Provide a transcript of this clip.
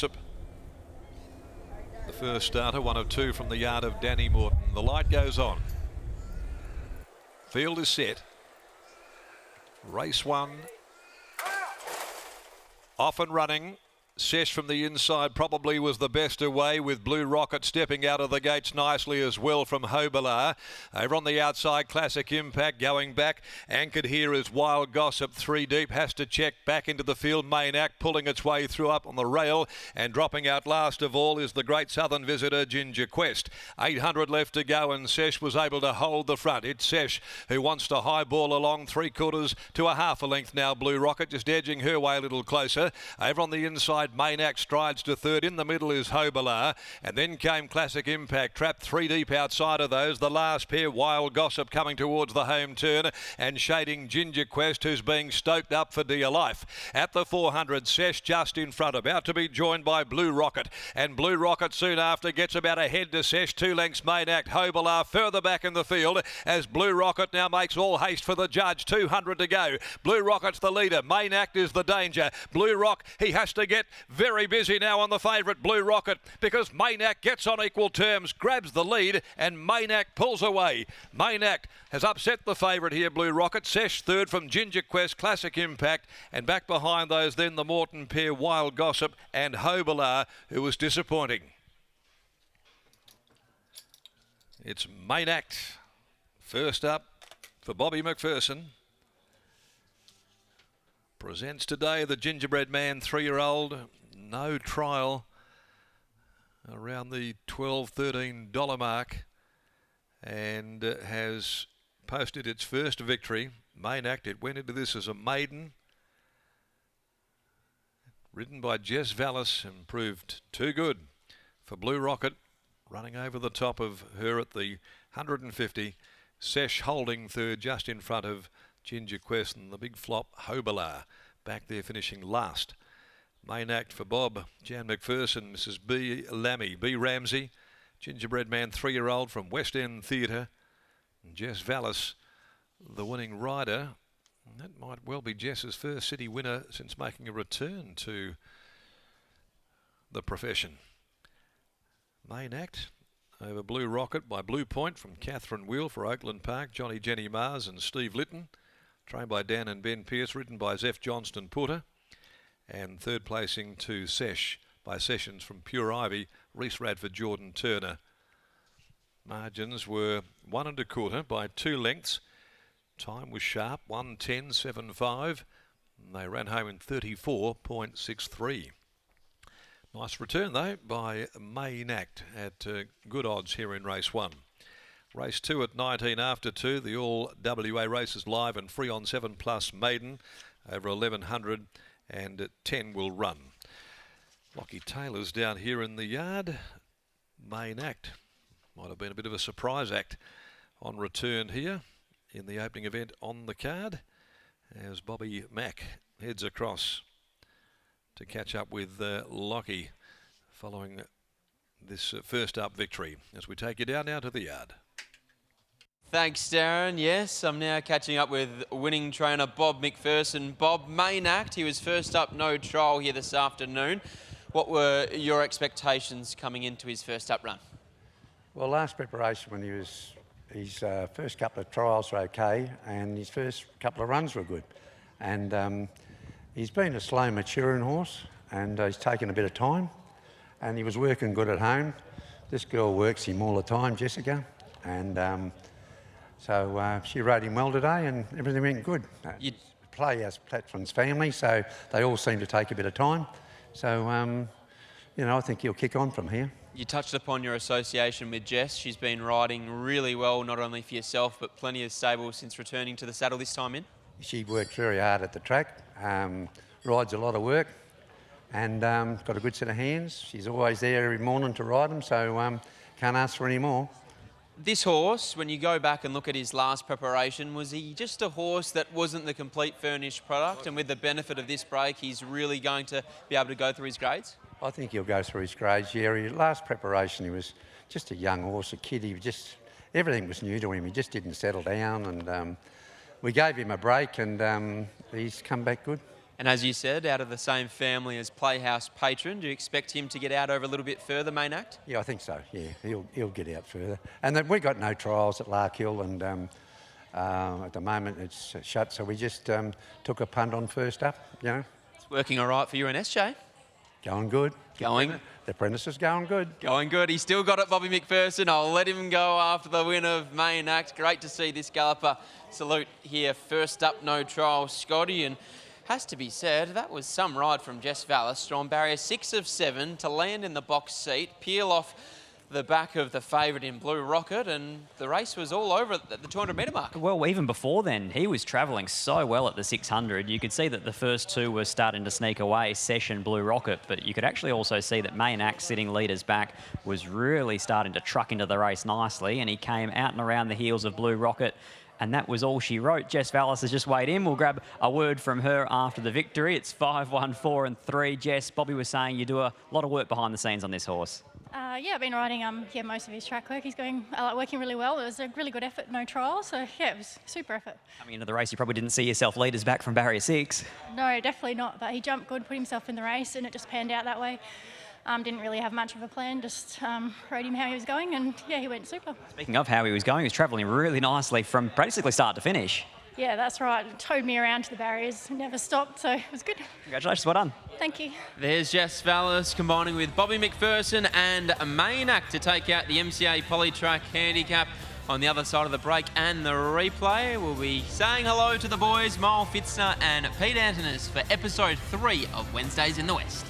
The first starter, one of two from the yard of Danny Morton. The light goes on. Field is set. Race one. Off and running. Sesh from the inside probably was the best away, with Blue Rocket stepping out of the gates nicely as well from Hobelar. Over on the outside, Classic Impact going back. Anchored here is Wild Gossip. 3 deep, has to check back into the field. Main Act pulling its way through up on the rail, and dropping out last of all is the Great Southern Visitor, Ginger Quest. 800 left to go, and Sesh was able to hold the front. It's Sesh who wants to highball along 3/4 to a half a length now. Blue Rocket just edging her way a little closer. Over on the inside, Main Act strides to third. In the middle is Hobelar, and then came Classic Impact, trapped 3 deep outside of those. The last pair, Wild Gossip, coming towards the home turn and shading Ginger Quest, who's being stoked up for dear life. At the 400, Sesh just in front, about to be joined by Blue Rocket, and Blue Rocket soon after gets about a head to Sesh. 2 lengths Main Act. Hobelar further back in the field as Blue Rocket now makes all haste for the judge. 200 to go. Blue Rocket's the leader. Main Act is the danger. Blue Rock, he has to get very busy now on the favourite Blue Rocket, because Main Act gets on equal terms, grabs the lead, and Main Act pulls away. Main Act has upset the favourite here, Blue Rocket. Sesh third from Ginger Quest, Classic Impact, and back behind those then the Morton pair, Wild Gossip and Hobelar, who was disappointing. It's Main Act first up for Bobby McPherson. Presents today the Gingerbread Man 3-year-old. No trial around the $12, $13 mark, and has posted its first victory. Main Act, it went into this as a maiden. Ridden by Jess Vallis and proved too good for Blue Rocket, running over the top of her at the 150. Sesh holding third just in front of Ginger Quest, and the big flop Hobelar back there finishing last. Main Act for Bob, Jan McPherson, Mrs. B. Lammy, B. Ramsey, Gingerbread Man 3-year-old from West End Theatre, and Jess Vallis, the winning rider. And that might well be Jess's first city winner since making a return to the profession. Main Act over Blue Rocket by Blue Point from Catherine Wheel for Oakland Park, Johnny Jenny Mars and Steve Litton, trained by Dan and Ben Pearce, ridden by Zeph Johnston Putter. And third placing to Sesh by Sessions from Pure Ivy, Reese Radford, Jordan Turner. Margins were 1 1/4 by 2 lengths. Time was sharp, 1:10.75. And they ran home in 34.63. Nice return though by Main Act at good odds here in race 1. Race 2 at 19 after 2. The all WA races live and free on 7+ maiden over 1100. And 10 will run. Lockie Taylor's down here in the yard. Main Act might have been a bit of a surprise act on return here in the opening event on the card, as Bobby Mack heads across to catch up with Lockie following this first up victory, as we take you down now to the yard. Thanks, Darren. Yes, I'm now catching up with winning trainer Bob McPherson. Bob, Main Act, he was first up, no trial here this afternoon. What were your expectations coming into his first up run? Well, last preparation when his first couple of trials were okay, and his first couple of runs were good. And he's been a slow maturing horse, and he's taken a bit of time, and he was working good at home. This girl works him all the time, Jessica, and so she rode him well today, and everything went good. You play as Platform's family, so they all seem to take a bit of time. So, you know, I think he'll kick on from here. You touched upon your association with Jess. She's been riding really well, not only for yourself, but plenty of stable since returning to the saddle this time in. She worked very hard at the track, rides a lot of work, and got a good set of hands. She's always there every morning to ride them, so can't ask for any more. This horse, when you go back and look at his last preparation, was he just a horse that wasn't the complete furnished product? And with the benefit of this break, he's really going to be able to go through his grades? I think he'll go through his grades, yeah. His last preparation, he was just a young horse, a kid. Everything was new to him. He just didn't settle down, and we gave him a break, and he's come back good. And as you said, out of the same family as Playhouse Patron, do you expect him to get out over a little bit further, main act? Yeah, I think so. Yeah, he'll get out further. And then we got no trials at Larkhill, and at the moment it's shut, so we just took a punt on first up. You know, It's working all right for you and SJ. going good. Going. The apprentice is going good. Going good. He's still got it, Bobby McPherson. I'll let him go after the win of main act. Great to see this galloper salute here. First up, no trial, Scotty. And has to be said, that was some ride from Jess Vallis. On barrier 6 of 7 to land in the box seat, peel off the back of the favourite in Blue Rocket, and the race was all over at the 200-metre mark. Well, even before then, he was travelling so well at the 600. You could see that the first two were starting to sneak away, Session, Blue Rocket, but you could actually also see that Main Act, sitting leaders back, was really starting to truck into the race nicely, and he came out and around the heels of Blue Rocket, and that was all she wrote. Jess Vallis has just weighed in. We'll grab a word from her after the victory. It's 5, 1, 4 and 3. Jess, Bobby was saying you do a lot of work behind the scenes on this horse. Yeah, I've been riding most of his track work. He's working really well. It was a really good effort, no trial. So yeah, it was super effort. Coming into the race, you probably didn't see yourself leaders back from barrier 6. No, definitely not. But he jumped good, put himself in the race, and it just panned out that way. Didn't really have much of a plan. Just rode him how he was going, and yeah, he went super. Speaking of how he was going, he was travelling really nicely from basically start to finish. Yeah, that's right. It towed me around to the barriers, never stopped, so it was good. Congratulations, well done. Thank you. There's Jess Vallis combining with Bobby McPherson and Main Act to take out the MCA Polytrack Handicap. On the other side of the break and the replay, we'll be saying hello to the boys, Miles Fitzner and Pete Antonis, for episode 3 of Wednesdays in the West.